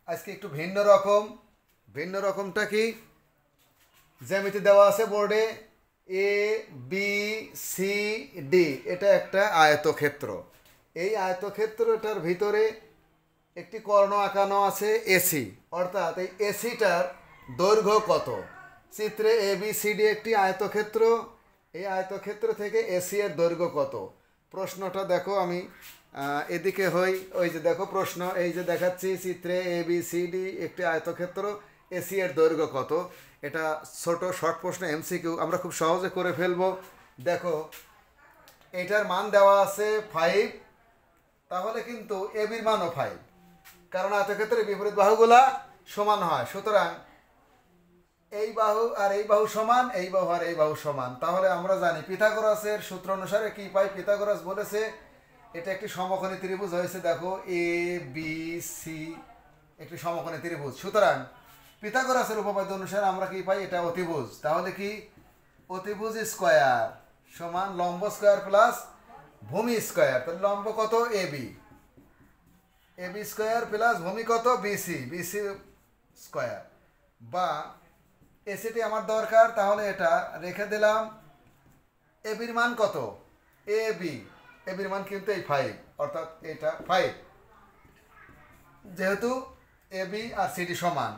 আজকে একটু ভিন্ন রকমটা কি, জ্যামিতি দেওয়া আছে বোর্ডে এ বি সি ডি, এটা একটা আয়তক্ষেত্র। এই আয়তক্ষেত্রটার ভিতরে একটি কর্ণ আঁকানো আছে এসি, অর্থাৎ এই এসিটার দৈর্ঘ্য কত। চিত্রে এ বি সি ডি একটি আয়তক্ষেত্র, এই আয়তক্ষেত্র থেকে এসি এর দৈর্ঘ্য কত। প্রশ্নটা দেখো, আমি এদিকে হই, ওই যে দেখো প্রশ্ন, এই যে দেখাচ্ছি চিত্রে এ বি সি ডি একটি আয়তক্ষেত্র, এসি এর দৈর্ঘ্য কত। এটা ছোট শর্ট প্রশ্ন, এমসিকিউ, আমরা খুব সহজে করে ফেলবো। দেখো এটার মান দেওয়া আছে 5, তাহলে কিন্তু এ বির মানও 5, কারণ আয়তক্ষেত্রে বিপরীত বাহুগুলা সমান হয়। সুতরাং এই বাহু আর এই বাহু সমান, এই বাহু আর এই বাহু সমান। তাহলে আমরা জানি পিথাগোরাসের সূত্র অনুসারে কি পাই। পিথাগোরাস বলেছে এটা একটি সমকোণী ত্রিভুজ হয়েছে, দেখো এ বি সি একটি সমকোণী ত্রিভুজ। সুতরাং পিথাগোরাসের উপপাদ্য অনুসারে আমরা কি পাই, এটা অতিভুজ। তাহলে কি অতিভুজ স্কয়ার সমান লম্ব স্কয়ার প্লাস ভূমি স্কয়ার। তাহলে লম্ব কত এ বি স্কয়ার প্লাস ভূমি কত বিসি স্কয়ার, বা এসিটি আমার দরকার, তাহলে এটা রেখে দিলাম। এ বির মান কত, এ বির মান কিন্তু এই 5, অর্থাৎ এটা 5, যেহেতু এ বি আর সিডি সমান,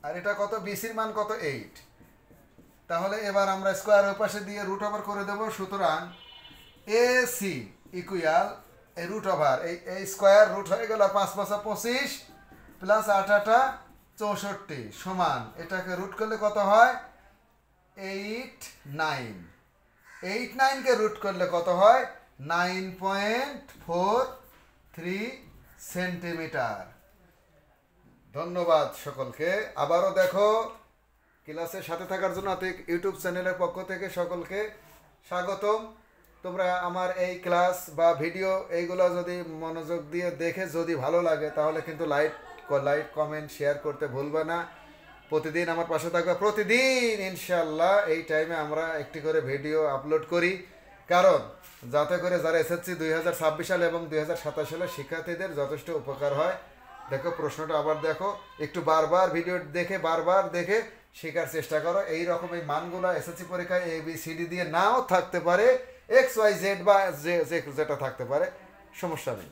আর এটা কত বিসির মান কত 8। তাহলে এবার আমরা স্কোয়ার ওই পাশে দিয়ে রুট ওভার করে দেবো। সুতরাং এ সি ইকুয়াল এই রুট ওভার, এই স্কোয়ার রুট হয়ে গেল 5 5 25 প্লাস 8 8 64 সমান, এটাকে রুট করলে কত হয় 8 9, 8 9কে রুট করলে কত হয় 9.43 সেন্টিমিটার। ধন্যবাদ সকলকে। আবারও দেখো, ক্লাসের সাথে থাকার জন্য ইউটিউব চ্যানেলের পক্ষ থেকে সকলকে স্বাগতম। তোমরা আমার এই ক্লাস বা ভিডিও এইগুলো যদি মনোযোগ দিয়ে দেখে যদি ভালো লাগে, তাহলে কিন্তু লাইক কমেন্ট শেয়ার করতে ভুলবে না। প্রতিদিন আমার পাশে থাকবে, প্রতিদিন ইনশাল্লাহ এই টাইমে আমরা একটি করে ভিডিও আপলোড করি, কারণ যাতে করে যারা এসএসসি 2026 সালে এবং 2027 সালে শিক্ষার্থীদের যথেষ্ট উপকার হয়। দেখো প্রশ্নটা আবার দেখো, একটু বারবার ভিডিও দেখে শেখার চেষ্টা করো। এই রকম এই মানগুলো এসএসসি পরীক্ষায় এ বি সি ডি দিয়ে নাও থাকতে পারে, এক্স ওয়াই জেড বা যেটা থাকতে পারে, সমস্যা নেই।